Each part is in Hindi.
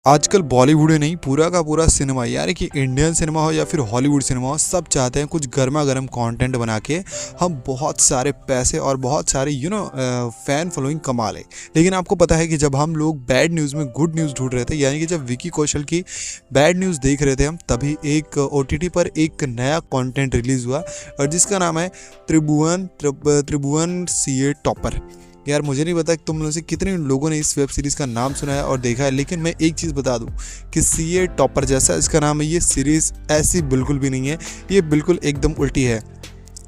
आजकल बॉलीवुड ही नहीं पूरा का पूरा सिनेमा यानी कि इंडियन सिनेमा हो या फिर हॉलीवुड सिनेमा हो, सब चाहते हैं कुछ गर्मा गर्म कंटेंट बना के हम बहुत सारे पैसे और बहुत सारे फैन फॉलोइंग कमा लें। लेकिन आपको पता है कि जब हम लोग बैड न्यूज़ में गुड न्यूज़ ढूंढ रहे थे, यानी कि जब विकी कौशल की बैड न्यूज़ देख रहे थे हम, तभी एक OTT पर एक नया कंटेंट रिलीज़ हुआ और जिसका नाम है त्रिभुवन CA टॉपर। यार मुझे नहीं पता कि तुम में से कितने लोगों ने इस वेब सीरीज़ का नाम सुना है और देखा है, लेकिन मैं एक चीज़ बता दूं कि CA टॉपर जैसा इसका नाम है, ये सीरीज़ ऐसी बिल्कुल भी नहीं है। ये बिल्कुल एकदम उल्टी है।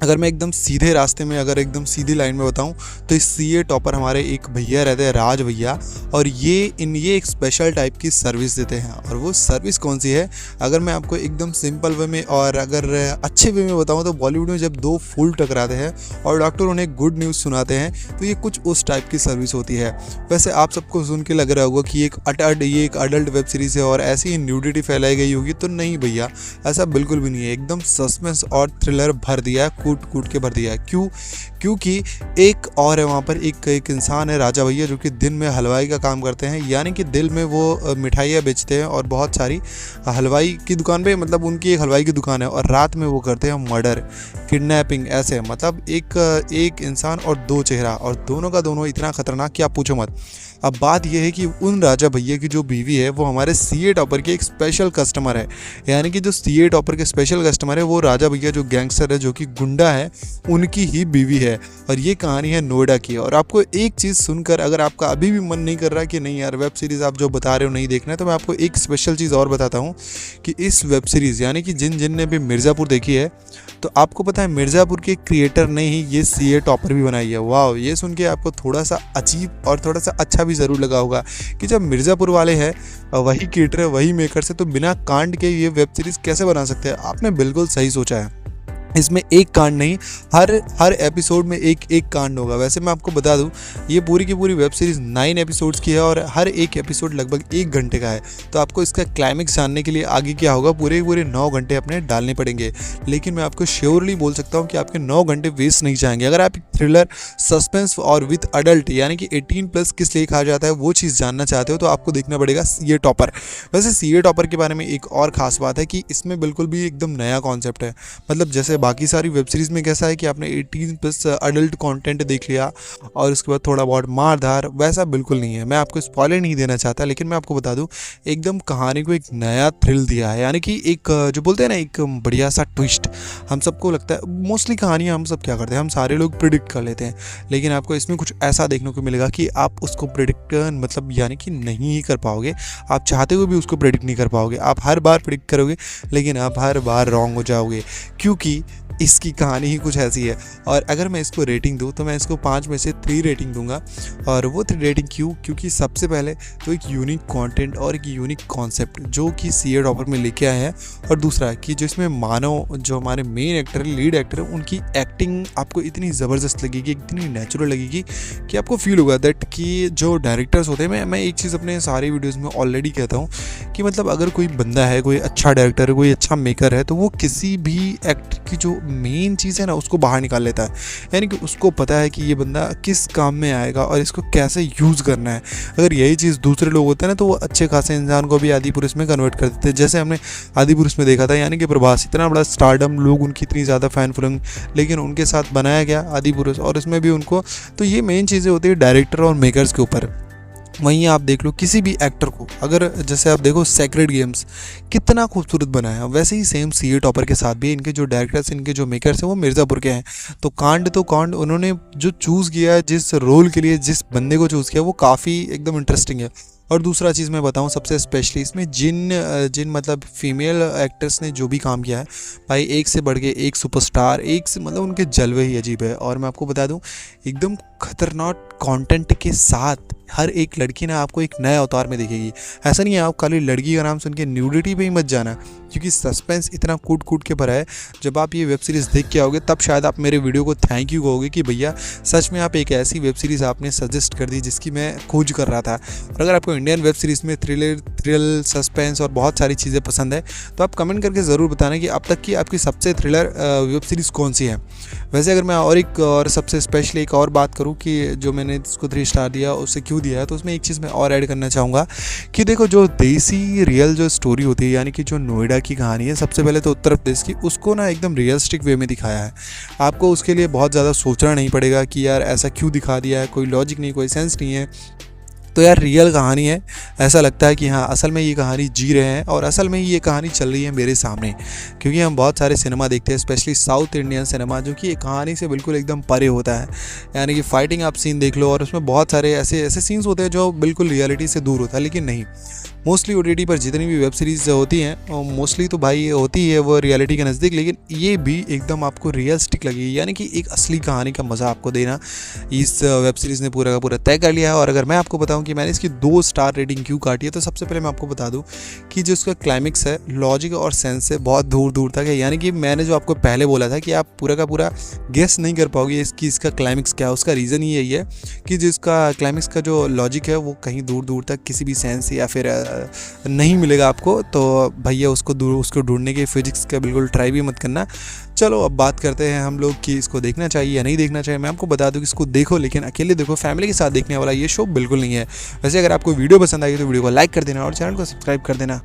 अगर मैं एकदम सीधे रास्ते में, अगर एकदम सीधी लाइन में बताऊं तो इस CA टॉपर हमारे एक भैया रहते हैं, राज भैया, और ये एक स्पेशल टाइप की सर्विस देते हैं। और वो सर्विस कौन सी है, अगर मैं आपको एकदम सिंपल वे में और अगर अच्छे वे में बताऊं तो बॉलीवुड में जब दो फूल टकराते हैं और डॉक्टर उन्हें गुड न्यूज़ सुनाते हैं तो ये कुछ उस टाइप की सर्विस होती है। वैसे आप सबको सुन के लग रहा होगा कि ये एक अडल्ट वेब सीरीज़ है और ऐसी ही न्यूडिटी फैलाई गई होगी, तो नहीं भैया, ऐसा बिल्कुल भी नहीं है। एकदम सस्पेंस और थ्रिलर भर दिया है, कूट के भर दिया है। क्योंकि एक और है वहाँ पर एक इंसान है, राजा भैया, जो कि दिन में हलवाई का काम करते हैं, यानी कि दिन में वो मिठाइयाँ बेचते हैं और बहुत सारी हलवाई की दुकान पे, मतलब उनकी एक हलवाई की दुकान है, और रात में वो करते हैं मर्डर, किडनैपिंग, ऐसे मतलब एक इंसान और दो चेहरा, और दोनों का दोनों इतना खतरनाक कि आप पूछो मत। अब बात यह है कि उन राजा भैया की जो बीवी है वो हमारे CA टॉपर के एक स्पेशल कस्टमर है, यानी कि जो CA टॉपर के स्पेशल कस्टमर है वो राजा भैया जो गैंगस्टर है, जो कि गुंडा है, उनकी ही बीवी है। और ये कहानी है नोएडा की। और आपको एक चीज़ सुनकर अगर आपका अभी भी मन नहीं कर रहा कि नहीं यार वेब सीरीज़ आप जो बता रहे हो नहीं देखना है, तो मैं आपको एक स्पेशल चीज़ और बताता हूँ कि इस वेब सीरीज़, यानी कि जिन ने भी मिर्ज़ापुर देखी है, तो आपको पता है मिर्ज़ापुर के क्रिएटर ने ही ये CA टॉपर भी बनाई है। वाह, ये सुन के आपको थोड़ा सा अजीब और थोड़ा सा अच्छा भी ज़रूर लगा होगा कि जब मिर्ज़ापुर वाले हैं, वही क्रिएटर है, वही मेकर से, तो बिना कांड के ये वेब सीरीज़ कैसे बना सकते हैं। आपने बिल्कुल सही सोचा है। इसमें एक कांड नहीं, हर एपिसोड में एक कांड होगा। वैसे मैं आपको बता दूं, ये पूरी की पूरी वेब सीरीज़ 9 एपिसोड्स की है और हर एक एपिसोड लगभग 1 घंटे का है। तो आपको इसका क्लाइमेक्स जानने के लिए आगे क्या होगा, पूरे 9 घंटे अपने डालने पड़ेंगे। लेकिन मैं आपको श्योरली बोल सकता हूँ कि आपके 9 घंटे वेस्ट नहीं जाएंगे। अगर आप थ्रिलर, सस्पेंस और विथ अडल्ट, यानी कि 18+ किस लिए कहा जाता है, वो चीज़ जानना चाहते हो तो आपको देखना पड़ेगा CA टॉपर। वैसे CA टॉपर के बारे में एक और ख़ास बात है कि इसमें बिल्कुल भी एकदम नया कॉन्सेप्ट है। मतलब जैसे बाकी सारी वेब सीरीज़ में कैसा है कि आपने 18+ अडल्ट कंटेंट देख लिया और उसके बाद थोड़ा बहुत मारधार, वैसा बिल्कुल नहीं है। मैं आपको स्पॉइलर नहीं देना चाहता, लेकिन मैं आपको बता दूं, एकदम कहानी को एक नया थ्रिल दिया है, यानी कि एक जो बोलते हैं ना, एक बढ़िया सा ट्विस्ट। हम सबको लगता है मोस्टली कहानियाँ हम सब क्या करते हैं, हम सारे लोग प्रिडिक्ट कर लेते हैं, लेकिन आपको इसमें कुछ ऐसा देखने को मिलेगा कि आप उसको प्रिडिक्ट मतलब यानी कि नहीं ही कर पाओगे। आप चाहते हुए भी उसको प्रिडिक्ट नहीं कर पाओगे। आप हर बार प्रिडिक्ट करोगे लेकिन आप हर बार रॉन्ग हो जाओगे, क्योंकि इसकी कहानी ही कुछ ऐसी है। और अगर मैं इसको रेटिंग दूं तो मैं इसको 5 में से 3 रेटिंग दूंगा। और वो 3 रेटिंग क्योंकि सबसे पहले तो एक यूनिक कंटेंट और एक यूनिक कॉन्सेप्ट जो कि CA टॉपर में लेके आए हैं, और दूसरा कि जो इसमें मानव, जो हमारे मेन एक्टर है, लीड एक्टर है, उनकी एक्टिंग आपको इतनी ज़बरदस्त लगेगी, इतनी नेचुरल लगेगी कि आपको फील होगा दैट कि जो डायरेक्टर्स होते हैं, मैं एक चीज़ अपने सारे वीडियोज़ में ऑलरेडी कहता हूँ कि मतलब अगर कोई बंदा है, कोई अच्छा डायरेक्टर है, कोई अच्छा मेकर है, तो वो किसी भी एक्टर की जो मेन चीज़ है ना, उसको बाहर निकाल लेता है। यानी कि उसको पता है कि ये बंदा किस काम में आएगा और इसको कैसे यूज़ करना है। अगर यही चीज़ दूसरे लोग होते हैं ना, तो वो अच्छे खासे इंसान को भी आदिपुरुष में कन्वर्ट कर देते हैं, जैसे हमने आदिपुरुष में देखा था। यानी कि प्रभास, इतना बड़ा स्टारडम, लोग उनकी इतनी ज़्यादा फ़ैन फॉलोइंग, लेकिन उनके साथ बनाया गया आदिपुरुष, और इसमें भी उनको, तो ये मेन चीज़ें होती है डायरेक्टर और मेकर्स के ऊपर। वहीं आप देख लो किसी भी एक्टर को, अगर जैसे आप देखो सेक्रेड गेम्स कितना खूबसूरत बनाया, वैसे ही सेम CA टॉपर के साथ भी इनके जो डायरेक्टर्स, इनके जो मेकर्स हैं, वो मिर्ज़ापुर के हैं। तो कांड उन्होंने जो चूज़ किया है, जिस रोल के लिए जिस बंदे को चूज़ किया, वो काफ़ी एकदम इंटरेस्टिंग है। और दूसरा चीज़ मैं बताऊं, सबसे स्पेशली इसमें जिन मतलब फीमेल एक्टर्स ने जो भी काम किया है भाई, एक से बढ़ के एक सुपरस्टार, एक से मतलब उनके जलवे ही अजीब है। और मैं आपको बता दूं, एकदम खतरनाक कंटेंट के साथ हर एक लड़की ना आपको एक नए अवतार में दिखेगी। ऐसा नहीं है आप खाली लड़की का नाम सुन के न्यूडिटी पे ही मत जाना, क्योंकि सस्पेंस इतना कूट के भरा है। जब आप ये वेब सीरीज़ देख के आओगे तब शायद आप मेरे वीडियो को थैंक यू कहोगे कि भैया सच में आप एक ऐसी वेब सीरीज़ आपने सजेस्ट कर दी जिसकी मैं खोज कर रहा था। और अगर आपको इंडियन वेब सीरीज़ में थ्रिल, सस्पेंस और बहुत सारी चीज़ें पसंद है तो आप कमेंट करके ज़रूर बताना कि अब तक की आपकी सबसे थ्रिलर वेब सीरीज़ कौन सी है। वैसे अगर मैं और सबसे स्पेशली एक और बात करूँ कि जो मैंने इसको 3 स्टार दिया उससे क्यों दिया है, तो उसमें एक चीज़ मैं और ऐड करना चाहूँगा कि देखो जो देसी रियल जो स्टोरी होती है, यानी कि जो नोएडा की कहानी है सबसे पहले तो उत्तर प्रदेश की, उसको ना एकदम रियलिस्टिक वे में दिखाया है। आपको उसके लिए बहुत ज़्यादा सोचना नहीं पड़ेगा कि यार ऐसा क्यों दिखा दिया है, कोई लॉजिक नहीं, कोई सेंस नहीं है। तो यार रियल कहानी है, ऐसा लगता है कि हाँ असल में ये कहानी जी रहे हैं और असल में ये कहानी चल रही है मेरे सामने। क्योंकि हम बहुत सारे सिनेमा देखते हैं, स्पेशली साउथ इंडियन सिनेमा, जो कि एक कहानी से बिल्कुल एकदम परे होता है। यानी कि फाइटिंग आप सीन देख लो और उसमें बहुत सारे ऐसे ऐसे सीन्स होते हैं जो बिल्कुल रियलिटी से दूर होता है, लेकिन नहीं, मोस्टली OTT पर जितनी भी वेब सीरीज़ होती हैं मोस्टली तो भाई होती है वो रियलिटी के नज़दीक, लेकिन ये भी एकदम आपको रियलिस्टिक लगेगी, यानी कि एक असली कहानी का मज़ा आपको देना इस वेब सीरीज़ ने पूरा का पूरा तय कर लिया है। और अगर मैं आपको बताऊं कि मैंने इसकी 2 स्टार रेटिंग क्यों काटी है, तो सबसे पहले मैं आपको बता दूं कि जो इसका क्लाइमेक्स है लॉजिक और सेंस से बहुत दूर दूर तक है। यानी कि मैंने जो आपको पहले बोला था कि आप पूरा का पूरा गेस नहीं कर पाओगे इसका क्लाइमेक्स क्या है, उसका रीज़न ही यही है कि जिसका क्लाइमेक्स का जो लॉजिक है वो कहीं दूर दूर तक किसी भी सेंस या फिर नहीं मिलेगा आपको। तो भैया उसको ढूंढने के फिजिक्स का बिल्कुल ट्राई भी मत करना। चलो अब बात करते हैं हम लोग कि इसको देखना चाहिए या नहीं देखना चाहिए। मैं आपको बता दूं कि इसको देखो, लेकिन अकेले देखो, फैमिली के साथ देखने वाला ये शो बिल्कुल नहीं है। वैसे अगर आपको वीडियो पसंद आई तो वीडियो को लाइक कर देना और चैनल को सब्सक्राइब कर देना।